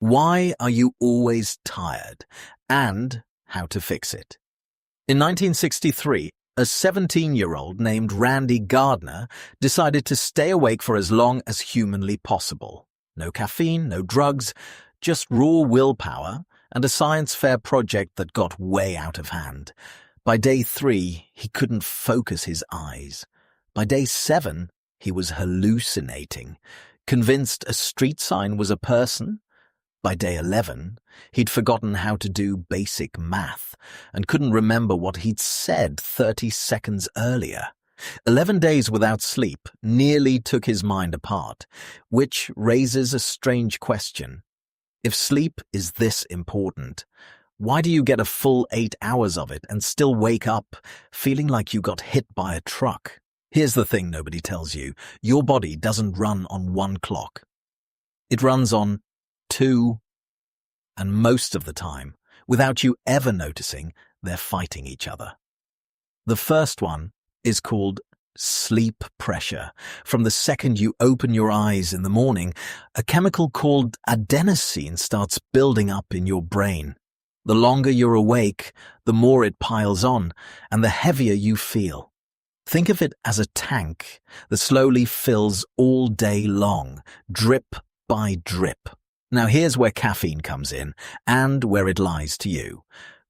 Why are you always tired? And how to fix it. In 1963, a 17-year-old named Randy Gardner decided to stay awake for as long as humanly possible. No caffeine, no drugs, just raw willpower and a science fair project that got way out of hand. By day 3, he couldn't focus his eyes. By day 7, he was hallucinating, convinced a street sign was a person. By day 11, he'd forgotten how to do basic math and couldn't remember what he'd said 30 seconds earlier. 11 days without sleep nearly took his mind apart, which raises a strange question. If sleep is this important, why do you get a full 8 hours of it and still wake up feeling like you got hit by a truck? Here's the thing nobody tells you. Your body doesn't run on one clock. It runs on 2, and most of the time, without you ever noticing, they're fighting each other. The first one is called sleep pressure. From the second you open your eyes in the morning, a chemical called adenosine starts building up in your brain. The longer you're awake, the more it piles on, and the heavier you feel. Think of it as a tank that slowly fills all day long, drip by drip. Now here's where caffeine comes in, and where it lies to you.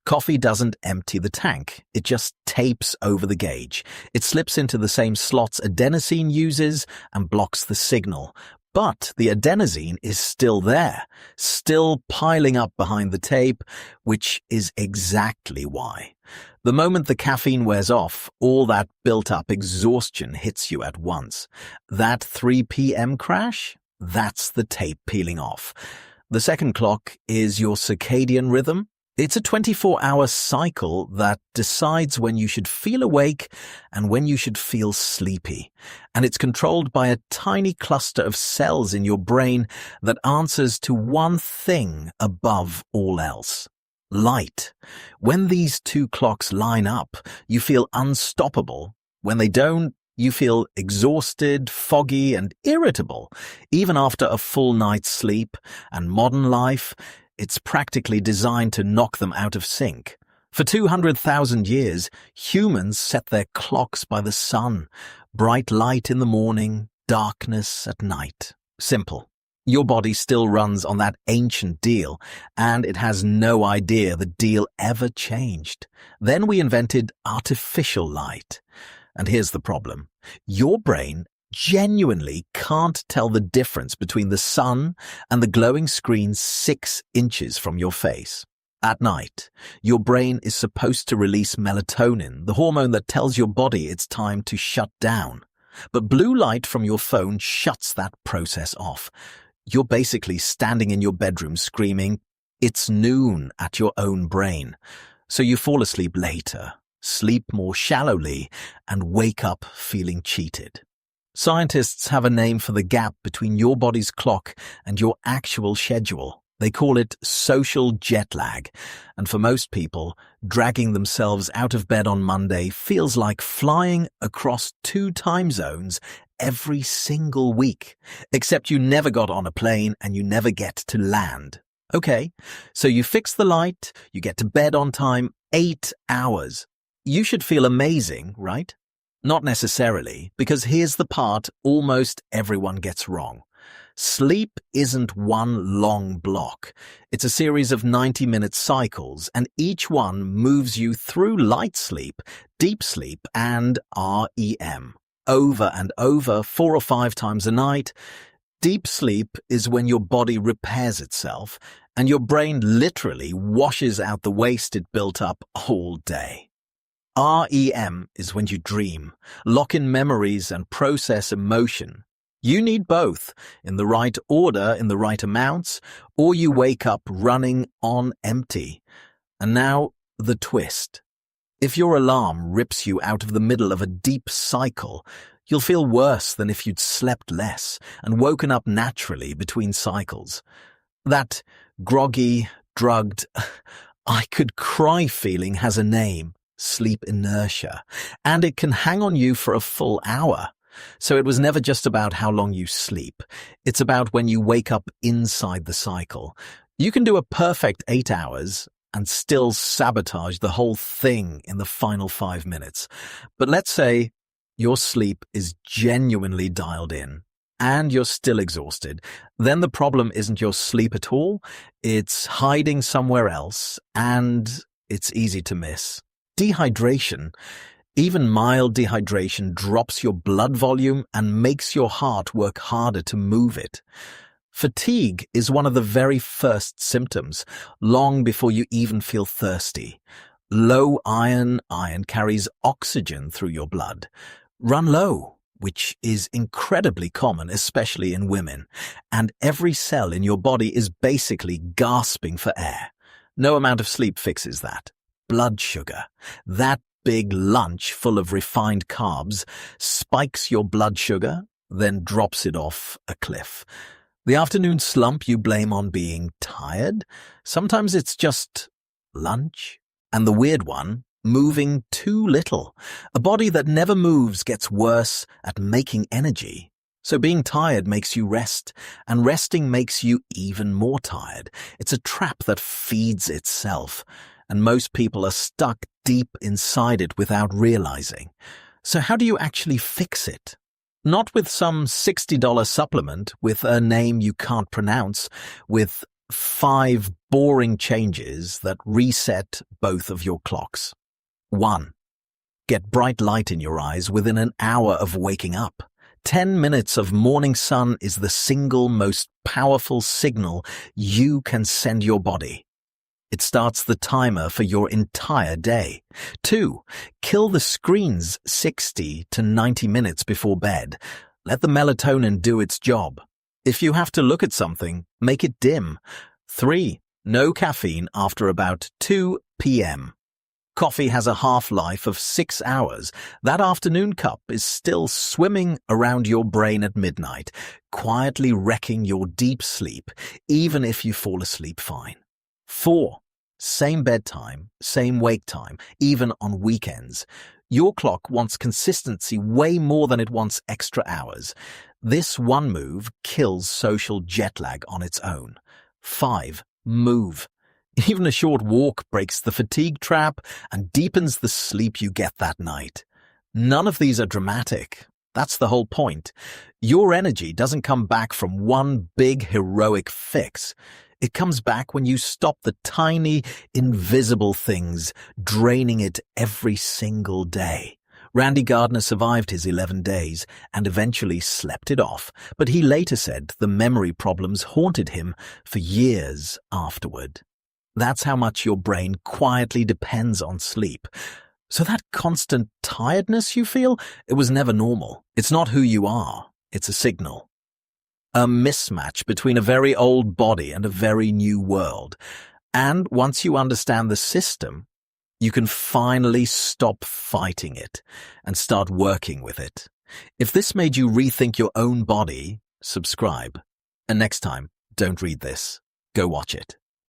Coffee doesn't empty the tank, it just tapes over the gauge. It slips into the same slots adenosine uses and blocks the signal. But the adenosine is still there, still piling up behind the tape, which is exactly why. The moment the caffeine wears off, all that built-up exhaustion hits you at once. That 3 p.m. crash? That's the tape peeling off. The second clock is your circadian rhythm. It's a 24-hour cycle that decides when you should feel awake and when you should feel sleepy. And it's controlled by a tiny cluster of cells in your brain that answers to one thing above all else: light. When these two clocks line up, you feel unstoppable. When they don't, you feel exhausted, foggy, and irritable, even after a full night's sleep. And modern life, it's practically designed to knock them out of sync. For 200,000 years, humans set their clocks by the sun. Bright light in the morning, darkness at night. Simple. Your body still runs on that ancient deal, and it has no idea the deal ever changed. Then we invented artificial light. And here's the problem. Your brain genuinely can't tell the difference between the sun and the glowing screen 6 inches from your face. At night, your brain is supposed to release melatonin, the hormone that tells your body it's time to shut down. But blue light from your phone shuts that process off. You're basically standing in your bedroom screaming, "It's noon," at your own brain. So you fall asleep later, sleep more shallowly, and wake up feeling cheated. Scientists have a name for the gap between your body's clock and your actual schedule. They call it social jet lag. And for most people, dragging themselves out of bed on Monday feels like flying across 2 time zones every single week. Except you never got on a plane and you never get to land. Okay, so you fix the light, you get to bed on time, 8 hours. You should feel amazing, right? Not necessarily, because here's the part almost everyone gets wrong. Sleep isn't one long block. It's a series of 90-minute cycles, and each one moves you through light sleep, deep sleep, and REM. Over and over, 4 or 5 times a night. Deep sleep is when your body repairs itself, and your brain literally washes out the waste it built up all day. REM is when you dream, lock in memories, and process emotion. You need both, in the right order, in the right amounts, or you wake up running on empty. And now, the twist. If your alarm rips you out of the middle of a deep cycle, you'll feel worse than if you'd slept less and woken up naturally between cycles. That groggy, drugged, I could cry feeling has a name: sleep inertia, and it can hang on you for a full hour. So it was never just about how long you sleep. It's about when you wake up inside the cycle. You can do a perfect 8 hours and still sabotage the whole thing in the final 5 minutes. But let's say your sleep is genuinely dialed in and you're still exhausted. Then the problem isn't your sleep at all. It's hiding somewhere else, and it's easy to miss. Dehydration. Even mild dehydration drops your blood volume and makes your heart work harder to move it. Fatigue is one of the very first symptoms, long before you even feel thirsty. Low iron carries oxygen through your blood. Run low, which is incredibly common, especially in women, and every cell in your body is basically gasping for air. No amount of sleep fixes that. Blood sugar, that big lunch full of refined carbs, spikes your blood sugar, then drops it off a cliff. The afternoon slump you blame on being tired. Sometimes it's just lunch. And the weird one, moving too little. A body that never moves gets worse at making energy. So being tired makes you rest, and resting makes you even more tired. It's a trap that feeds itself, and most people are stuck deep inside it without realizing. So how do you actually fix it? Not with some $60 supplement with a name you can't pronounce, with 5 boring changes that reset both of your clocks. 1. Get bright light in your eyes within an hour of waking up. 10 minutes of morning sun is the single most powerful signal you can send your body. It starts the timer for your entire day. 2. Kill the screens 60 to 90 minutes before bed. Let the melatonin do its job. If you have to look at something, make it dim. 3. No caffeine after about 2 p.m. Coffee has a half-life of 6 hours. That afternoon cup is still swimming around your brain at midnight, quietly wrecking your deep sleep, even if you fall asleep fine. 4. Same bedtime, same wake time, even on weekends. Your clock wants consistency way more than it wants extra hours. This one move kills social jet lag on its own. 5. Move. Even a short walk breaks the fatigue trap and deepens the sleep you get that night. None of these are dramatic. That's the whole point. Your energy doesn't come back from one big heroic fix. It comes back when you stop the tiny, invisible things draining it every single day. Randy Gardner survived his 11 days and eventually slept it off, but he later said the memory problems haunted him for years afterward. That's how much your brain quietly depends on sleep. So that constant tiredness you feel, it was never normal. It's not who you are. It's a signal. A mismatch between a very old body and a very new world. And once you understand the system, you can finally stop fighting it and start working with it. If this made you rethink your own body, subscribe. And next time, don't read this. Go watch it.